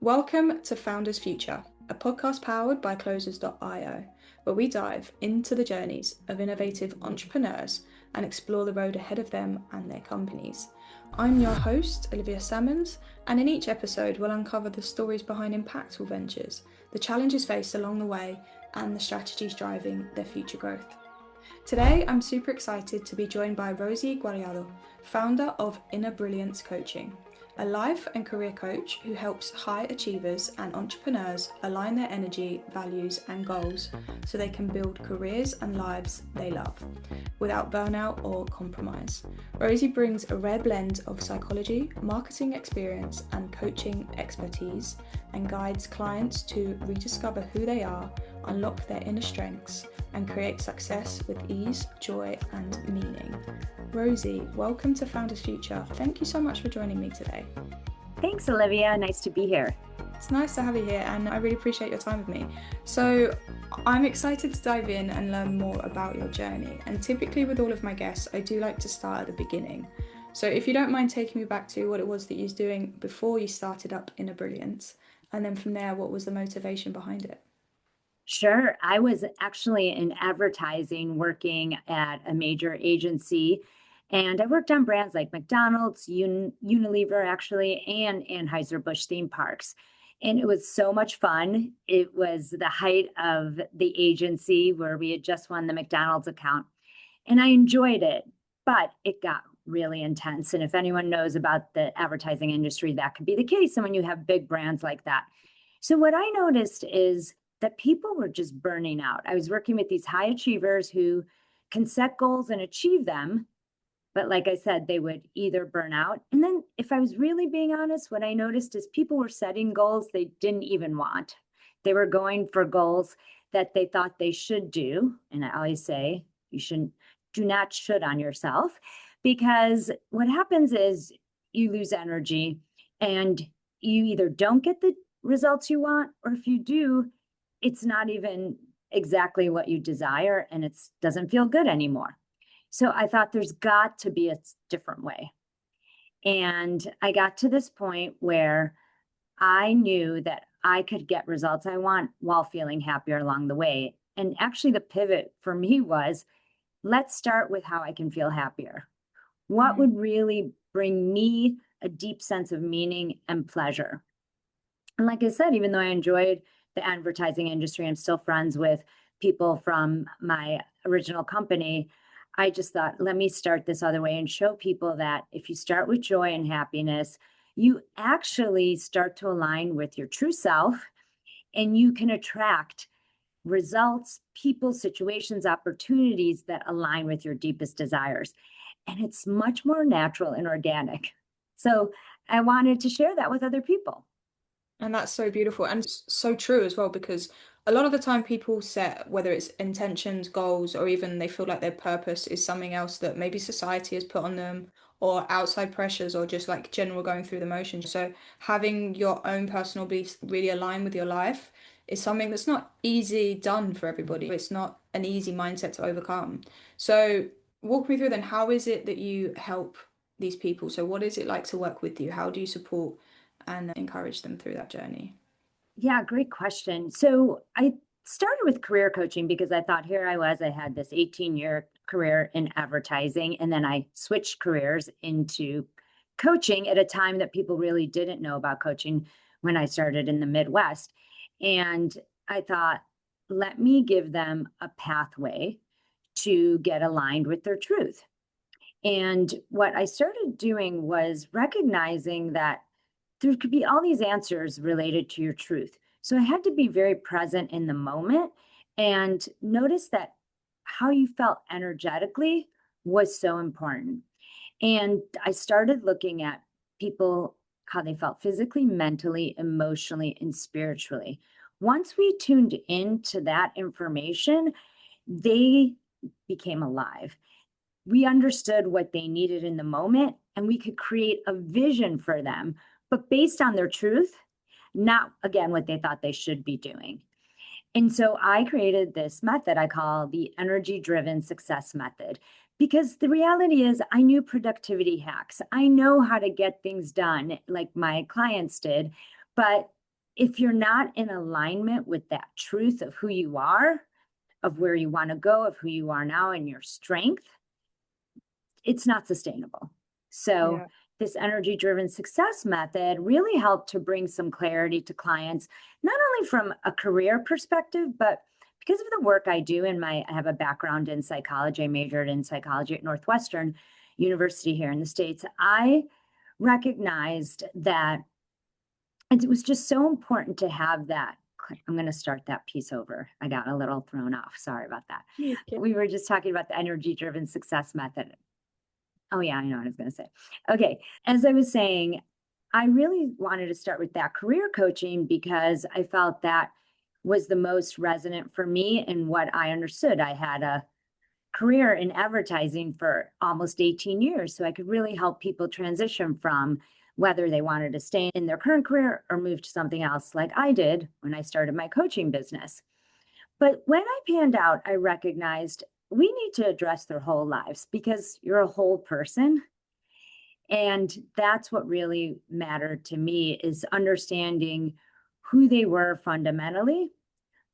Welcome to Founders Future, a podcast powered by Closers.io, where we dive into the journeys of innovative entrepreneurs and explore the road ahead of them and their companies. I'm your host, Olivia Salmons, and in each episode we'll uncover the stories behind impactful ventures, the challenges faced along the way, and the strategies driving their future growth. Today, I'm super excited to be joined by Rosie Guagliardo, founder of Inner Brilliance Coaching, a life and career coach who helps high achievers and entrepreneurs align their energy, values, and goals so they can build careers and lives they love without burnout or compromise. Rosie brings a rare blend of psychology, marketing experience, and coaching expertise and guides clients to rediscover who they are, unlock their inner strengths, and create success with ease, joy, and meaning. Rosie, welcome to Founders Future. Thank you so much for joining me today. Thanks, Olivia. Nice to be here. It's nice to have you here, and I really appreciate your time with me. So I'm excited to dive in and learn more about your journey. And typically with all of my guests, I do like to start at the beginning. So if you don't mind taking me back to what it was that you was doing before you started up Inner Brilliance, and then from there, what was the motivation behind it? Sure. I was actually in advertising working at a major agency, and I worked on brands like McDonald's, Unilever, actually, and Anheuser-Busch theme parks. And it was so much fun. It was the height of the agency where we had just won the McDonald's account, and I enjoyed it, but it got really intense. And if anyone knows about the advertising industry, that could be the case. And when you have big brands like that. So what I noticed is that people were just burning out. I was working with these high achievers who can set goals and achieve them. But like I said, they would either burn out. And then if I was really being honest, what I noticed is people were setting goals they didn't even want. They were going for goals that they thought they should do. And I always say, do not should on yourself, because what happens is you lose energy and you either don't get the results you want, or if you do, it's not even exactly what you desire and it doesn't feel good anymore. So I thought there's got to be a different way. And I got to this point where I knew that I could get results I want while feeling happier along the way. And actually the pivot for me was, let's start with how I can feel happier. What would really bring me a deep sense of meaning and pleasure? And like I said, even though I enjoyed the advertising industry, I'm still friends with people from my original company. I just thought, let me start this other way and show people that if you start with joy and happiness, you actually start to align with your true self and you can attract results, people, situations, opportunities that align with your deepest desires. And it's much more natural and organic. So I wanted to share that with other people. And that's so beautiful and so true as well, because a lot of the time people set, whether it's intentions, goals, or even they feel like their purpose is something else that maybe society has put on them, or outside pressures, or just like general going through the motions. So having your own personal beliefs really align with your life is something that's not easy done for everybody. It's not an easy mindset to overcome. So walk me through then, how is it that you help these people? So what is it like to work with you? How do you support and encourage them through that journey? Yeah, great question. So I started with career coaching because I thought here I had this 18-year career in advertising, and then I switched careers into coaching at a time that people really didn't know about coaching when I started in the Midwest. And I thought, let me give them a pathway to get aligned with their truth. And what I started doing was recognizing that there could be all these answers related to your truth. So I had to be very present in the moment and notice that how you felt energetically was so important. And I started looking at people, how they felt physically, mentally, emotionally, and spiritually. Once we tuned into that information, they became alive. We understood what they needed in the moment, and we could create a vision for them, but based on their truth, not again what they thought they should be doing. And so I created this method I call the energy driven success method, because the reality is I knew productivity hacks. I know how to get things done like my clients did, but if you're not in alignment with that truth of who you are, of where you want to go, of who you are now and your strength, it's not sustainable. So Yeah. this energy-driven success method really helped to bring some clarity to clients, not only from a career perspective, but because of the work I do I have a background in psychology. I majored in psychology at Northwestern University here in the States. I recognized that it was just so important to have that. I'm going to start that piece over. I got a little thrown off. Sorry about that. Okay. We were just talking about the energy-driven success method. Oh, yeah, I know what I was going to say. Okay. As I was saying, I really wanted to start with that career coaching because I felt that was the most resonant for me and what I understood. I had a career in advertising for almost 18 years, so I could really help people transition from whether they wanted to stay in their current career or move to something else, like I did when I started my coaching business. But when I panned out, I recognized we need to address their whole lives because you're a whole person. And that's what really mattered to me, is understanding who they were fundamentally,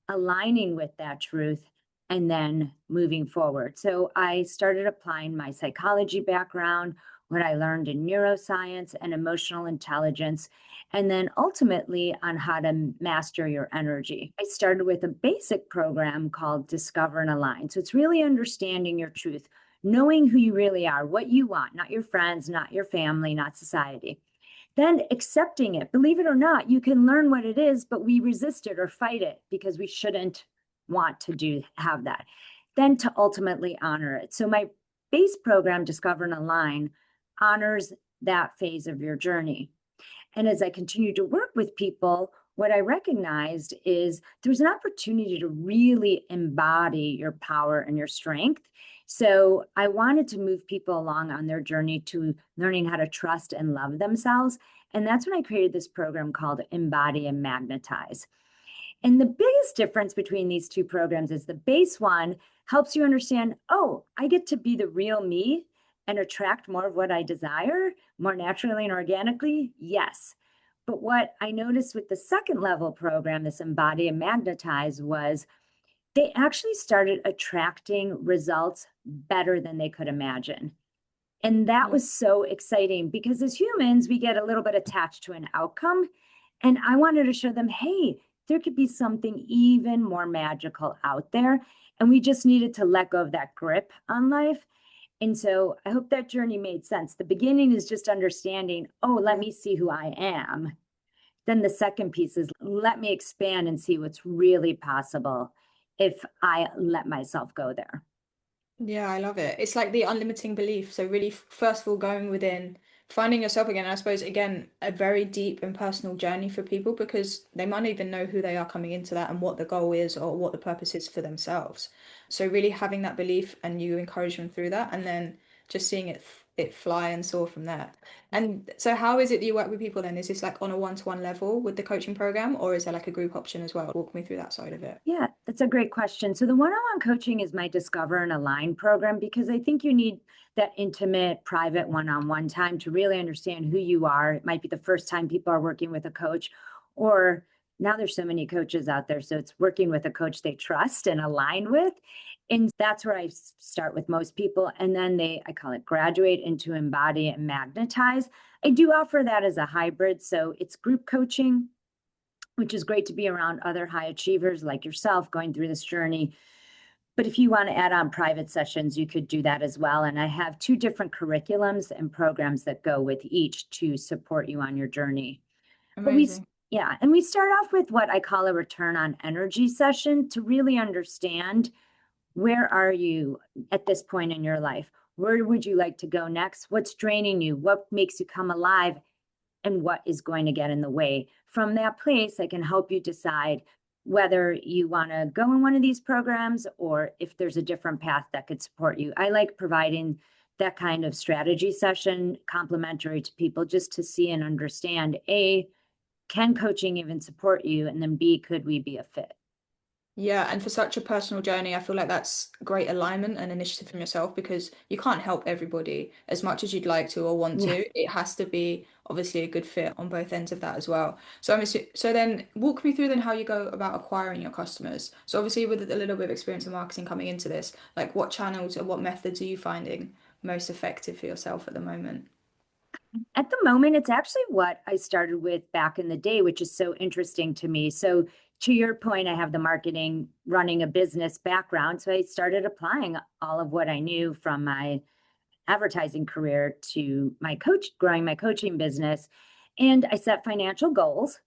aligning with that truth, and then moving forward. So I started applying my psychology background, what I learned in neuroscience and emotional intelligence, and then ultimately on how to master your energy. I started with a basic program called Discover and Align. So it's really understanding your truth, knowing who you really are, what you want, not your friends, not your family, not society. Then accepting it. Believe it or not, you can learn what it is, but we resist it or fight it because we shouldn't want to have that. Then to ultimately honor it. So my base program, Discover and Align, honors that phase of your journey. And as I continue to work with people, what I recognized is there's an opportunity to really embody your power and your strength. So I wanted to move people along on their journey to learning how to trust and love themselves. And that's when I created this program called Embody and Magnetize. And the biggest difference between these two programs is the base one helps you understand, oh, I get to be the real me and attract more of what I desire more naturally and organically. Yes. But what I noticed with the second level program, this Embody and Magnetize, was they actually started attracting results better than they could imagine. And that was so exciting because as humans, we get a little bit attached to an outcome. And I wanted to show them, hey, there could be something even more magical out there. And we just needed to let go of that grip on life. And so I hope that journey made sense. The beginning is just understanding, oh, let me see who I am. Then the second piece is let me expand and see what's really possible if I let myself go there. Yeah, I love it. It's like the unlimiting belief. So really, first of all, going within, finding yourself again. I suppose again, a very deep and personal journey for people because they might not even know who they are coming into that and what the goal is or what the purpose is for themselves. So really having that belief and you encourage them through that, and then just seeing it fly and soar from there. And so, how is it that you work with people then? Is this like on a one-to-one level with the coaching program, or is there like a group option as well? Walk me through that side of it. Yeah, that's a great question. So the one-on-one coaching is my Discover and Align program because I think you need that intimate, private one-on-one time to really understand who you are. It might be the first time people are working with a coach, or now there's so many coaches out there. So it's working with a coach they trust and align with. And that's where I start with most people. And then I call it graduate into Embody and Magnetize. I do offer that as a hybrid. So it's group coaching, which is great to be around other high achievers like yourself going through this journey. But if you want to add on private sessions, you could do that as well. And I have 2 different curriculums and programs that go with each to support you on your journey. But Amazing. and we start off with what I call a return on energy session to really understand, where are you at this point in your life? Where would you like to go next? What's draining you? What makes you come alive? And what is going to get in the way. From that place, I can help you decide whether you want to go in one of these programs or if there's a different path that could support you. I like providing that kind of strategy session complimentary to people just to see and understand, A, can coaching even support you? And then B, could we be a fit? Yeah, and for such a personal journey, I feel like that's great alignment and initiative from yourself because you can't help everybody as much as you'd like to or want Yeah. to. It has to be obviously a good fit on both ends of that as well. So then walk me through then how you go about acquiring your customers. So obviously with a little bit of experience in marketing coming into this, like what channels or what methods are you finding most effective for yourself at the moment? At the moment, it's actually what I started with back in the day, which is so interesting to me. So, to your point, I have the marketing, running a business background. So, I started applying all of what I knew from my advertising career to my growing my coaching business. And I set financial goals.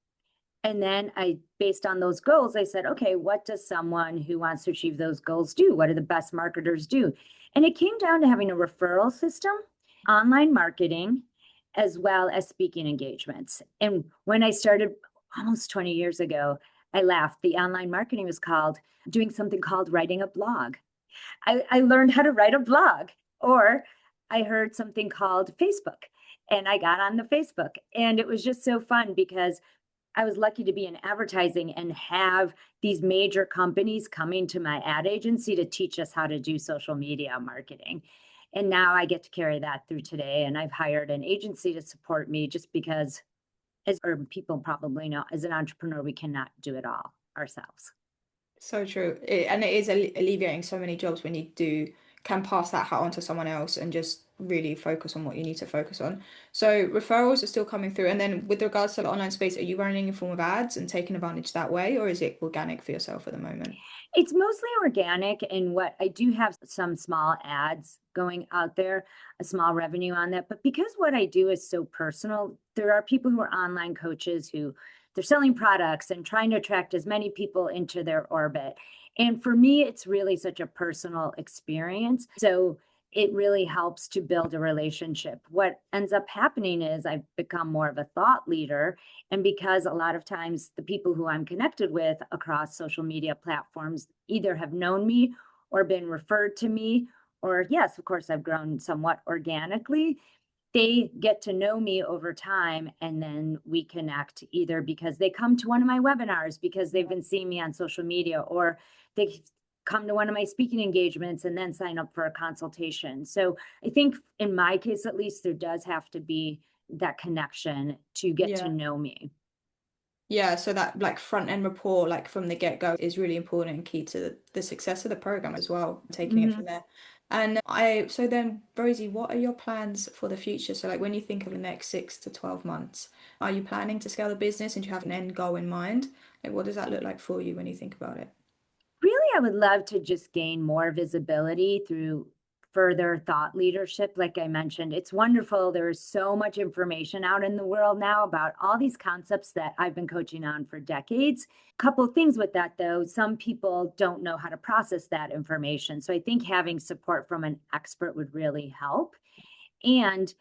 And then based on those goals, I said, okay, what does someone who wants to achieve those goals do? What do the best marketers do? And it came down to having a referral system, online marketing, as well as speaking engagements. And when I started almost 20 years ago, I laughed. The online marketing was called doing something called writing a blog. I learned how to write a blog, or I heard something called Facebook and I got on the Facebook. And it was just so fun because I was lucky to be in advertising and have these major companies coming to my ad agency to teach us how to do social media marketing. And now I get to carry that through today. And I've hired an agency to support me just because, as or people probably know, as an entrepreneur, we cannot do it all ourselves. So true. And it is alleviating so many jobs when you can pass that hat on to someone else and just really focus on what you need to focus on. So referrals are still coming through. And then with regards to the online space, are you running in form of ads and taking advantage that way, or is it organic for yourself at the moment? It's mostly organic, and what I do have some small ads going out there, a small revenue on that. But because what I do is so personal, there are people who are online coaches who they're selling products and trying to attract as many people into their orbit. And for me, it's really such a personal experience. So it really helps to build a relationship. What ends up happening is I've become more of a thought leader, and because a lot of times the people who I'm connected with across social media platforms either have known me or been referred to me, or yes, of course, I've grown somewhat organically. They get to know me over time, and then we connect either because they come to one of my webinars because they've been seeing me on social media, or they come to one of my speaking engagements and then sign up for a consultation. So I think in my case, at least, there does have to be that connection to get to Yeah. know me. Yeah, so that like front end rapport, like from the get-go, is really important and key to the success of the program as well, taking it Mhm. from there. So then, Rosie, what are your plans for the future? So, like, when you think of the next 6 to 12 months, are you planning to scale the business and do you have an end goal in mind? Like, what does that look like for you when you think about it? Really, I would love to just gain more visibility through further thought leadership. Like I mentioned, it's wonderful. There is so much information out in the world now about all these concepts that I've been coaching on for decades. Couple of things with that, though, some people don't know how to process that information. So I think having support from an expert would really help. And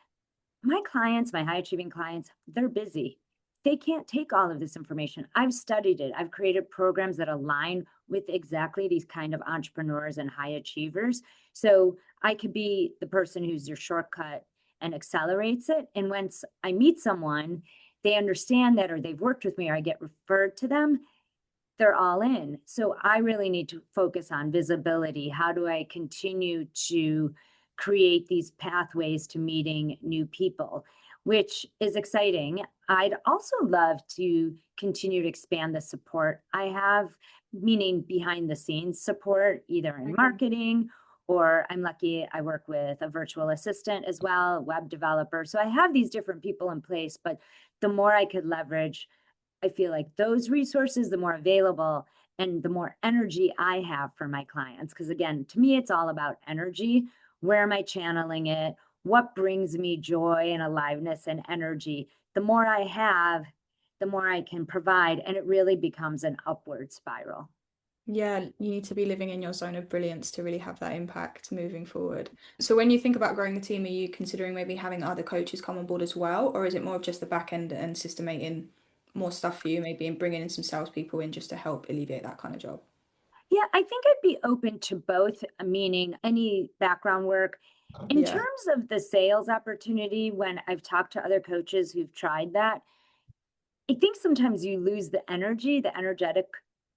my clients, my high achieving clients, they're busy. They can't take all of this information. I've studied it. I've created programs that align with exactly these kind of entrepreneurs and high achievers. So I could be the person who's your shortcut and accelerates it. And once I meet someone, they understand that, or they've worked with me, or I get referred to them, they're all in. So I really need to focus on visibility. How do I continue to create these pathways to meeting new people, which is exciting. I'd also love to continue to expand the support I have, meaning behind the scenes support, either in Okay. marketing, or I'm lucky I work with a virtual assistant as well, a web developer. So I have these different people in place, but the more I could leverage, I feel like those resources, the more available and the more energy I have for my clients. Because again, to me, it's all about energy. Where am I channeling it? What brings me joy and aliveness and energy? The more I have, the more I can provide. And it really becomes an upward spiral. Yeah, you need to be living in your zone of brilliance to really have that impact moving forward. So when you think about growing the team, are you considering maybe having other coaches come on board as well, or is it more of just the back end and systemating more stuff for you, maybe and bringing in some salespeople in just to help alleviate that kind of job? Yeah, I think I'd be open to both, meaning any background work. In Yeah. terms of the sales opportunity, when I've talked to other coaches who've tried that, I think sometimes you lose the energy, the energetic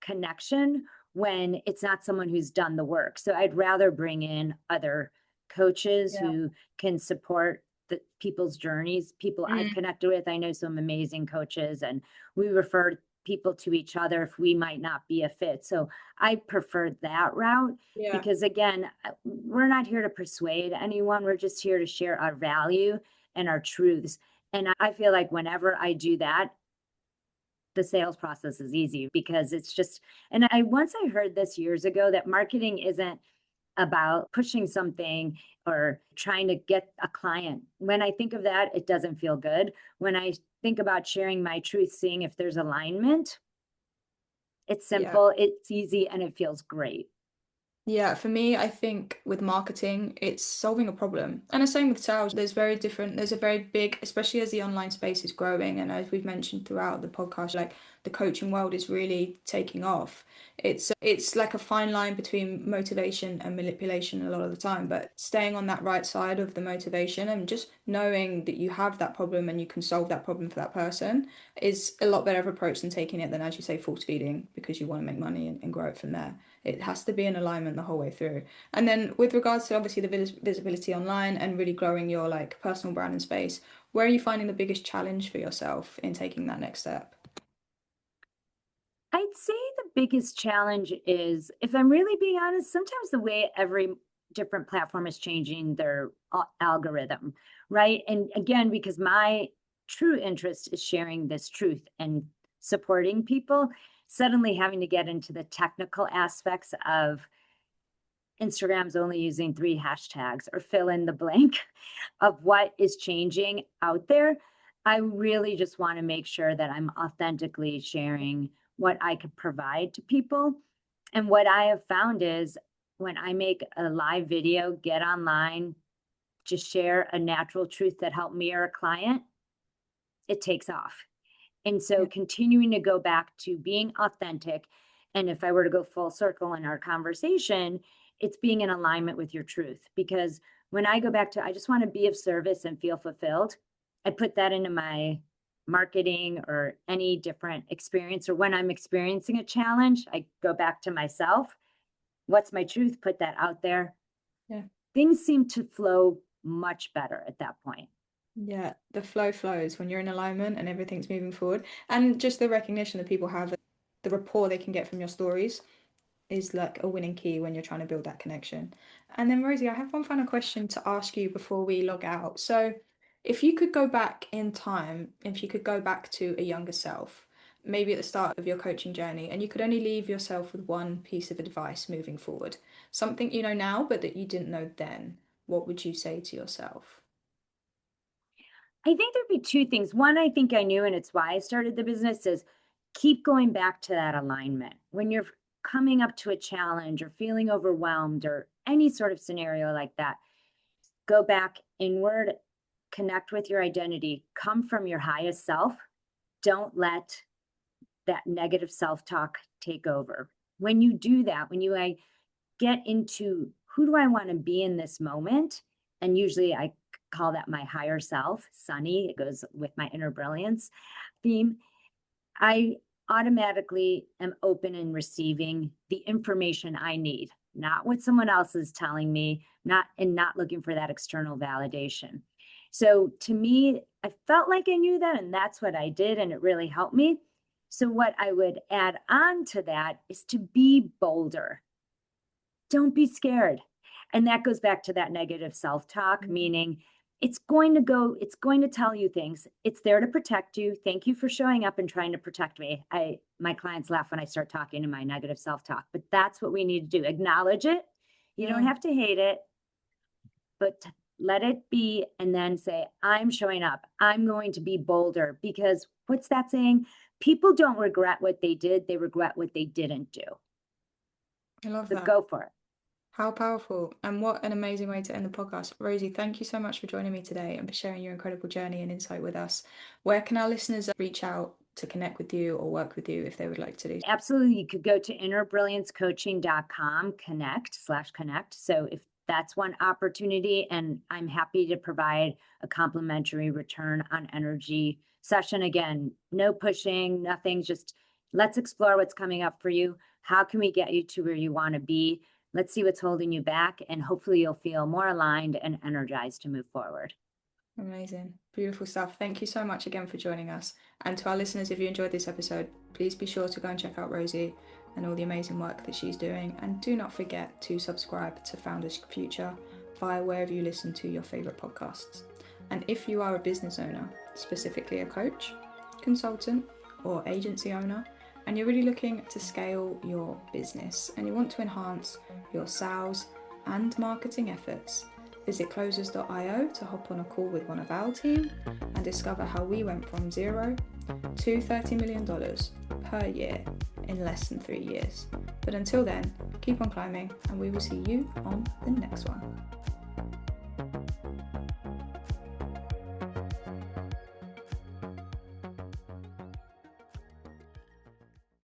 connection when it's not someone who's done the work. So I'd rather bring in other coaches who can support the people's journeys, people I've connected with. I know some amazing coaches, and we refer people to each other if we might not be a fit. So I prefer that route because, again, we're not here to persuade anyone. We're just here to share our value and our truths. And I feel like whenever I do that, the sales process is easy because it's just, and once I heard this years ago that marketing isn't about pushing something or trying to get a client. When I think of that, it doesn't feel good. When I think about sharing my truth, seeing if there's alignment, it's simple, it's easy, and it feels great. Yeah, for me, I think with marketing, it's solving a problem. And the same with sales. There's a very big, especially as the online space is growing. And as we've mentioned throughout the podcast, like the coaching world is really taking off. It's like a fine line between motivation and manipulation a lot of the time, but staying on that right side of the motivation and just knowing that you have that problem and you can solve that problem for that person is a lot better of approach than taking it than, as you say, force feeding because you want to make money and grow it from there. It has to be in alignment the whole way through. And then with regards to obviously the visibility online and really growing your like personal brand and space, where are you finding the biggest challenge for yourself in taking that next step? I'd say the biggest challenge is, if I'm really being honest, sometimes the way every different platform is changing their algorithm, right? And again, because my true interest is sharing this truth and supporting people, suddenly having to get into the technical aspects of Instagram's only using 3 hashtags or fill in the blank of what is changing out there. I really just want to make sure that I'm authentically sharing what I could provide to people. And what I have found is when I make a live video, get online, just share a natural truth that helped me or a client, it takes off. And so continuing to go back to being authentic. And if I were to go full circle in our conversation, it's being in alignment with your truth. Because when I go back to, I just want to be of service and feel fulfilled, I put that into my marketing or any different experience. Or when I'm experiencing a challenge, I go back to myself. What's my truth? Put that out there. Yeah. Things seem to flow much better at that point. Yeah, the flow flows when you're in alignment and everything's moving forward. And just the recognition that people have, the rapport they can get from your stories is like a winning key when you're trying to build that connection. And then Rosie, I have one final question to ask you before we log out. So if you could go back in time, if you could go back to a younger self, maybe at the start of your coaching journey, and you could only leave yourself with one piece of advice moving forward, something you know now, but that you didn't know then, what would you say to yourself? I think there'd be two things. One, I think I knew, and it's why I started the business, is keep going back to that alignment. When you're coming up to a challenge or feeling overwhelmed or any sort of scenario like that, go back inward, connect with your identity, come from your highest self. Don't let that negative self-talk take over. When you do that, when you get into who do I want to be in this moment, and usually I call that my higher self, Sunny. It goes with my inner brilliance theme. I automatically am open and receiving the information I need, not what someone else is telling me, not looking for that external validation. So to me, I felt like I knew that, and that's what I did, and it really helped me. So what I would add on to that is to be bolder. Don't be scared. And that goes back to that negative self-talk, meaning it's going to tell you things. It's there to protect you. Thank you for showing up and trying to protect me. My clients laugh when I start talking to my negative self-talk, but that's what we need to do. Acknowledge it. You don't have to hate it, but let it be, and then say, I'm showing up. I'm going to be bolder, because what's that saying? People don't regret what they did. They regret what they didn't do. I love So that. go for it. How powerful, and what an amazing way to end the podcast. Rosie, thank you so much for joining me today and for sharing your incredible journey and insight with us. Where can our listeners reach out to connect with you or work with you if they would like to do so? Absolutely. You could go to innerbrilliancecoaching.com, connect. So if that's one opportunity, and I'm happy to provide a complimentary return on energy session. Again, no pushing, nothing, just Let's explore what's coming up for you. How can we get you to where you want to be? Let's see what's holding you back, and hopefully you'll feel more aligned and energized to move forward. Amazing. Beautiful stuff. Thank you so much again for joining us. And to our listeners, if you enjoyed this episode, please be sure to go and check out Rosie and all the amazing work that she's doing. And do not forget to subscribe to Founders Future via wherever you listen to your favorite podcasts. And if you are a business owner, specifically a coach, consultant, or agency owner, and you're really looking to scale your business and you want to enhance your sales and marketing efforts, visit closers.io to hop on a call with one of our team and discover how we went from $0 to $30 million per year in less than 3 years. But until then, keep on climbing, and we will see you on the next one.